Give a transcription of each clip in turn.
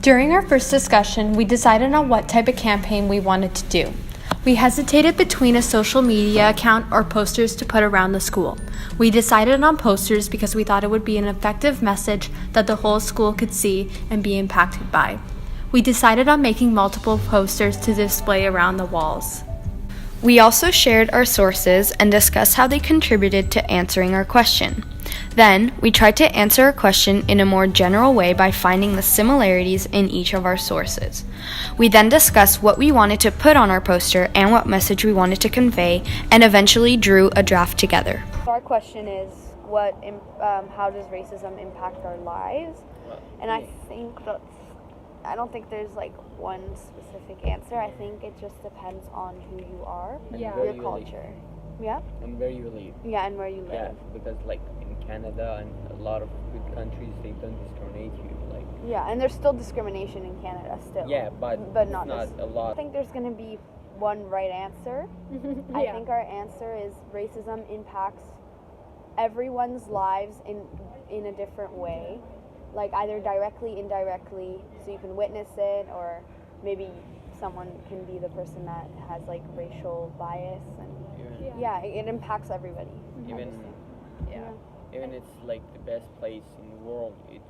During our first discussion, we decided on what type of campaign we wanted to do. We hesitated between a social media account or posters to put around the school. We decided on posters because we thought it would be an effective message that the whole school could see and be impacted by. We decided on making multiple posters to display around the walls. We also shared our sources and discussed how they contributed to answering our question. Then, we tried to answer our question in a more general way by finding the similarities in each of our sources. We then discussed what we wanted to put on our poster and what message we wanted to convey, and eventually drew a draft together. Our question is, how does racism impact our lives? And I don't think there's like one specific answer. I think it just depends on who you are, your culture. Yeah. And where you live. Yeah, and where you live. Yeah, because like in Canada and a lot of good countries, they don't discriminate you. Like. Yeah, and there's still discrimination in Canada still. Yeah, but not a lot. I think there's going to be one right answer. I think our answer is racism impacts everyone's lives in a different way. Like either directly, indirectly, so you can witness it, or maybe someone can be the person that has like racial bias, and it impacts everybody. Even it's like the best place in the world, it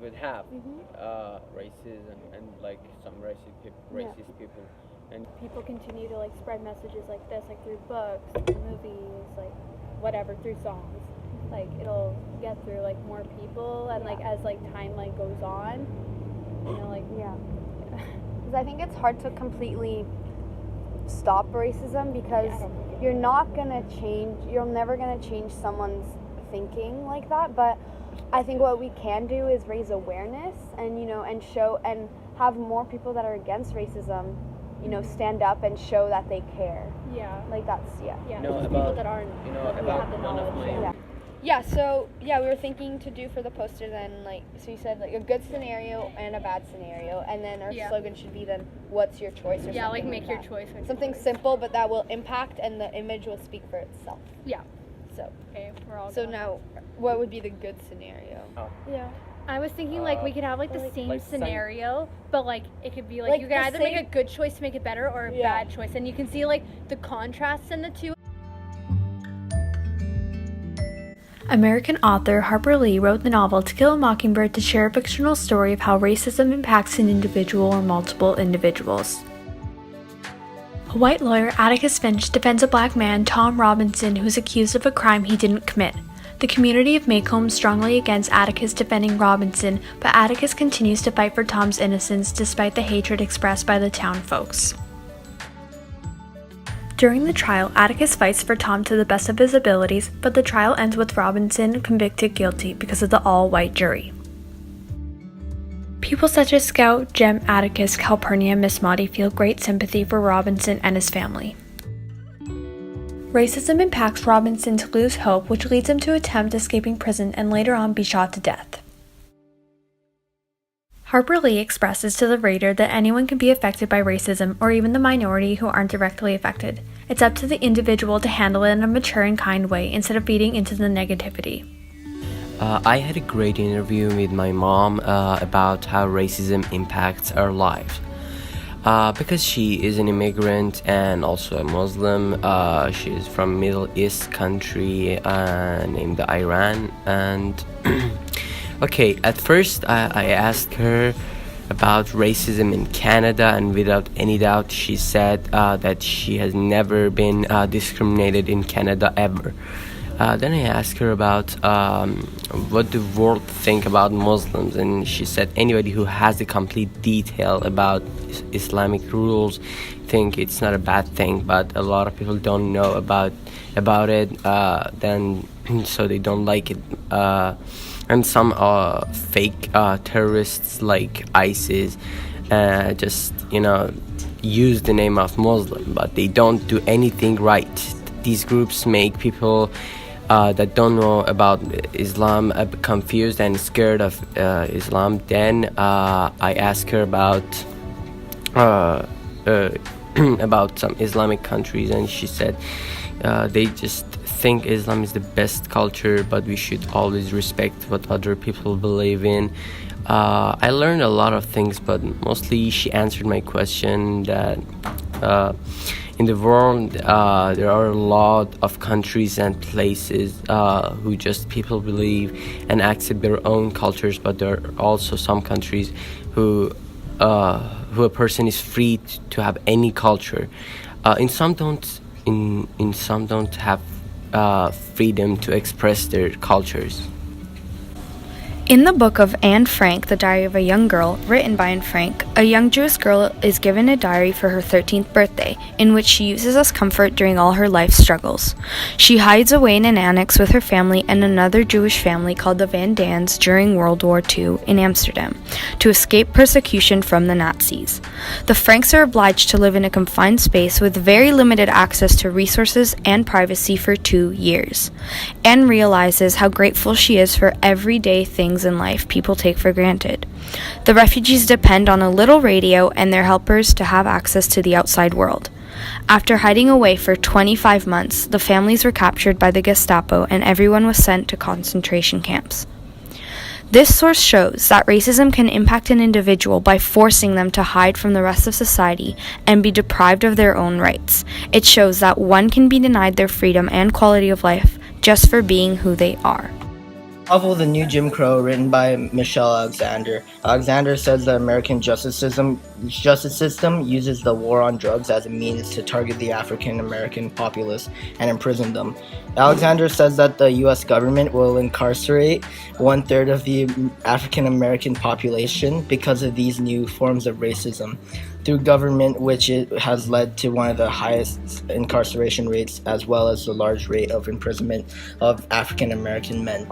would have racism and like some racist people, and people continue to like spread messages like this, like through books, through movies, like whatever, through songs. Like it'll get through like more people, and like as like time like goes on, because I think it's hard to completely stop racism because you're never gonna change someone's thinking like that. But I think what we can do is raise awareness and and show and have more people that are against racism stand up and show that they care. Like that's people that aren't about one of my so we were thinking to do for the poster then, so you said like a good scenario and a bad scenario, and then our slogan should be then what's your choice, or something like make like your choice, something simple but that will impact, and the image will speak for itself. So we're all now what would be the good scenario? I was thinking like we could have like the same scenario, but like it could be like you can either make a good choice to make it better or a bad choice, and you can see like the contrasts in the two. American author Harper Lee wrote the novel To Kill a Mockingbird to share a fictional story of how racism impacts an individual or multiple individuals. A white lawyer, Atticus Finch, defends a black man, Tom Robinson, who's accused of a crime he didn't commit. The community of Maycomb strongly against Atticus defending Robinson, but Atticus continues to fight for Tom's innocence despite the hatred expressed by the town folks. During the trial, Atticus fights for Tom to the best of his abilities, but the trial ends with Robinson convicted guilty because of the all-white jury. People such as Scout, Jem, Atticus, Calpurnia, and Miss Maudie feel great sympathy for Robinson and his family. Racism impacts Robinson to lose hope, which leads him to attempt escaping prison and later on be shot to death. Harper Lee expresses to the reader that anyone can be affected by racism, or even the minority who aren't directly affected. It's up to the individual to handle it in a mature and kind way instead of feeding into the negativity. I had a great interview with my mom about how racism impacts our lives. Because she is an immigrant and also a Muslim, she is from Middle East country named Iran, and okay, at first I asked her about racism in Canada, and without any doubt she said that she has never been discriminated in Canada ever. Then I asked her about what the world think about Muslims, and she said anybody who has the complete detail about Islamic rules think it's not a bad thing, but a lot of people don't know about it, then so they don't like it. And some fake terrorists like ISIS just use the name of Muslim, but they don't do anything right. These groups make people that don't know about Islam confused and scared of Islam. Then I asked her about about some Islamic countries, and she said they just think Islam is the best culture, but we should always respect what other people believe in. I learned a lot of things, but mostly she answered my question that in the world there are a lot of countries and places who just people believe and accept their own cultures, but there are also some countries who a person is free to have any culture. In some don't have freedom to express their cultures. In the book of Anne Frank, The Diary of a Young Girl, written by Anne Frank, a young Jewish girl is given a diary for her 13th birthday, in which she uses as comfort during all her life struggles. She hides away in an annex with her family and another Jewish family called the Van Dans during World War II in Amsterdam, to escape persecution from the Nazis. The Franks are obliged to live in a confined space with very limited access to resources and privacy for 2 years. Anne realizes how grateful she is for everyday things in life people take for granted. The refugees depend on a little radio and their helpers to have access to the outside world. After hiding away for 25 months, the families were captured by the Gestapo and everyone was sent to concentration camps. This source shows that racism can impact an individual by forcing them to hide from the rest of society and be deprived of their own rights. It shows that one can be denied their freedom and quality of life just for being who they are. Novel The New Jim Crow, written by Michelle Alexander. Alexander says the American justice system uses the war on drugs as a means to target the African American populace and imprison them. Alexander says that the U.S. government will incarcerate 1/3 of the African American population because of these new forms of racism through government, which it has led to one of the highest incarceration rates as well as the large rate of imprisonment of African American men.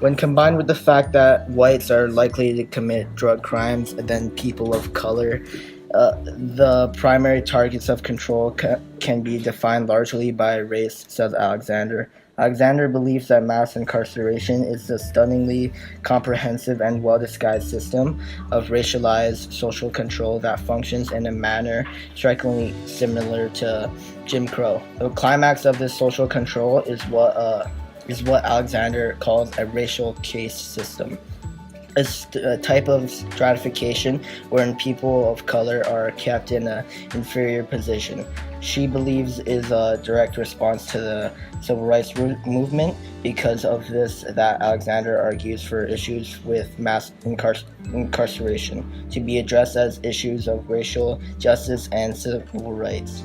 When combined with the fact that whites are likely to commit drug crimes than people of color, the primary targets of control can be defined largely by race, says Alexander. Alexander believes that mass incarceration is a stunningly comprehensive and well-disguised system of racialized social control that functions in a manner strikingly similar to Jim Crow. The climax of this social control is what Alexander calls a racial caste system. A type of stratification wherein people of color are kept in an inferior position. She believes is a direct response to the civil rights movement. Because of this, that Alexander argues for issues with mass incarceration to be addressed as issues of racial justice and civil rights.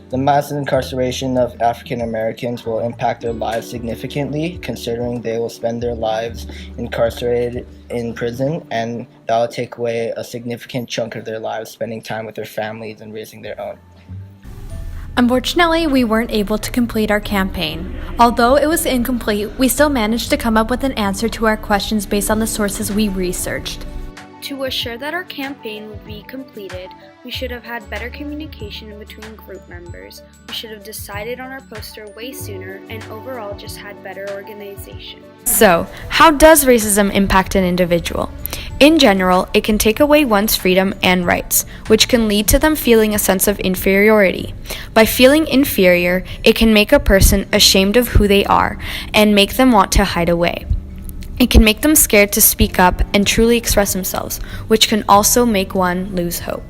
The mass incarceration of African Americans will impact their lives significantly, considering they will spend their lives incarcerated in prison, and that will take away a significant chunk of their lives spending time with their families and raising their own. Unfortunately, we weren't able to complete our campaign. Although it was incomplete, we still managed to come up with an answer to our questions based on the sources we researched. To assure that our campaign would be completed, we should have had better communication between group members. We should have decided on our poster way sooner and overall just had better organization. So, how does racism impact an individual? In general, it can take away one's freedom and rights, which can lead to them feeling a sense of inferiority. By feeling inferior, it can make a person ashamed of who they are and make them want to hide away. It can make them scared to speak up and truly express themselves, which can also make one lose hope.